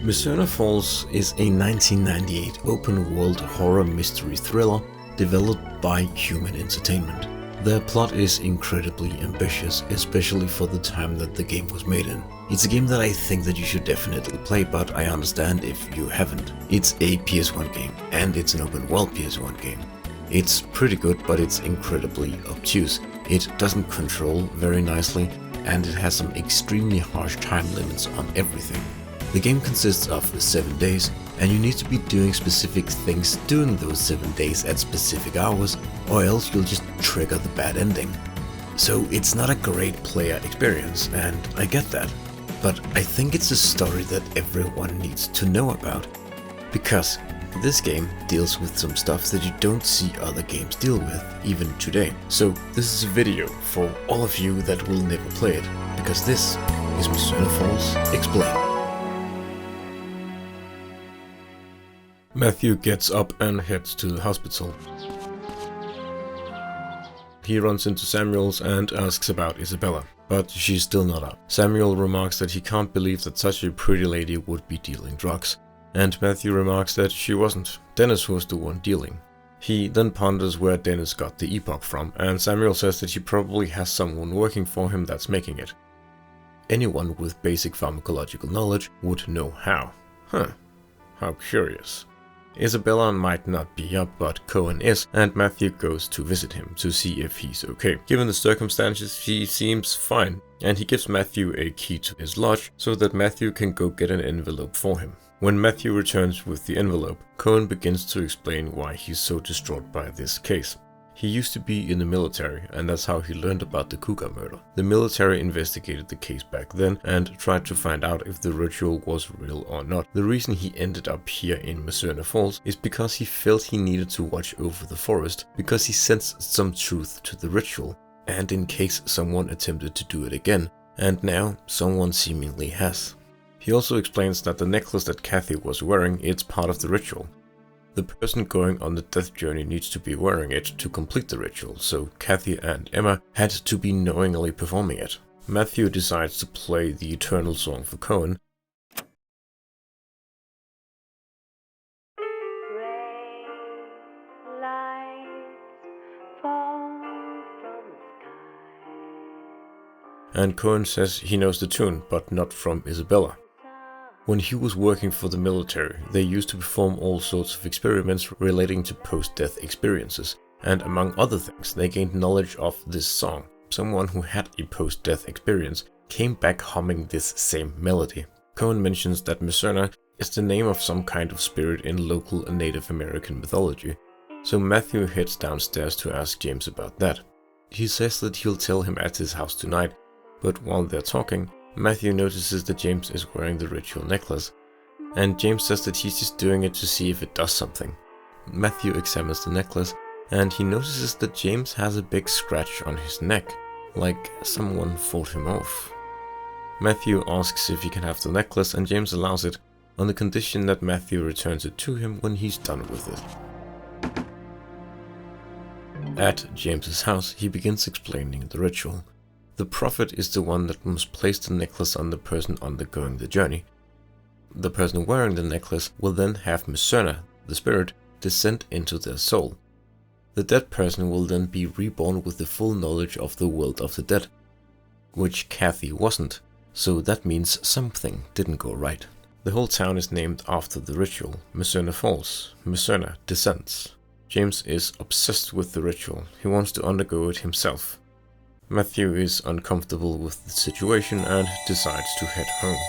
Mizzurna Falls is a 1998 open-world horror mystery thriller developed by Human Entertainment. The plot is incredibly ambitious, especially for the time that the game was made in. It's a game that I think that you should definitely play, but I understand if you haven't. It's a PS1 game, and it's an open-world PS1 game. It's pretty good, but it's incredibly obtuse. It doesn't control very nicely, and it has some extremely harsh time limits on everything. The game consists of 7 days, and you need to be doing specific things during those 7 days at specific hours, or else you'll just trigger the bad ending. So it's not a great player experience, and I get that. But I think it's a story that everyone needs to know about. Because this game deals with some stuff that you don't see other games deal with, even today. So this is a video for all of you that will never play it, because this is Mizzurna Falls Explained. Matthew gets up and heads to the hospital. He runs into Samuels and asks about Isabella, but she's still not up. Samuel remarks that he can't believe that such a pretty lady would be dealing drugs, and Matthew remarks that she wasn't. Dennis was the one dealing. He then ponders where Dennis got the epoch from, and Samuel says that he probably has someone working for him that's making it. Anyone with basic pharmacological knowledge would know how. How curious. Isabella might not be up, but Cohen is, and Matthew goes to visit him to see if he's okay. Given the circumstances, he seems fine, and he gives Matthew a key to his lodge so that Matthew can go get an envelope for him. When Matthew returns with the envelope, Cohen begins to explain why he's so distraught by this case. He used to be in the military, and that's how he learned about the Cougar murder. The military investigated the case back then and tried to find out if the ritual was real or not. The reason he ended up here in Mizzurna Falls is because he felt he needed to watch over the forest, because he sensed some truth to the ritual, and in case someone attempted to do it again, and now someone seemingly has. He also explains that the necklace that Kathy was wearing is part of the ritual. The person going on the death journey needs to be wearing it to complete the ritual, so Kathy and Emma had to be knowingly performing it. Matthew decides to play the Eternal song for Cohen, and Cohen says he knows the tune, but not from Isabella. When he was working for the military, they used to perform all sorts of experiments relating to post-death experiences, and among other things, they gained knowledge of this song. Someone who had a post-death experience came back humming this same melody. Cohen mentions that Mizzurna is the name of some kind of spirit in local Native American mythology, so Matthew heads downstairs to ask James about that. He says that he'll tell him at his house tonight, but while they're talking, Matthew notices that James is wearing the ritual necklace, and James says that he's just doing it to see if it does something. Matthew examines the necklace, and he notices that James has a big scratch on his neck, like someone fought him off. Matthew asks if he can have the necklace, and James allows it, on the condition that Matthew returns it to him when he's done with it. At James's house, he begins explaining the ritual. The prophet is the one that must place the necklace on the person undergoing the journey. The person wearing the necklace will then have Mizzurna, the spirit, descend into their soul. The dead person will then be reborn with the full knowledge of the world of the dead, which Kathy wasn't, so that means something didn't go right. The whole town is named after the ritual, Mizzurna Falls. Mizzurna descends. James is obsessed with the ritual. He wants to undergo it himself. Matthew is uncomfortable with the situation and decides to head home.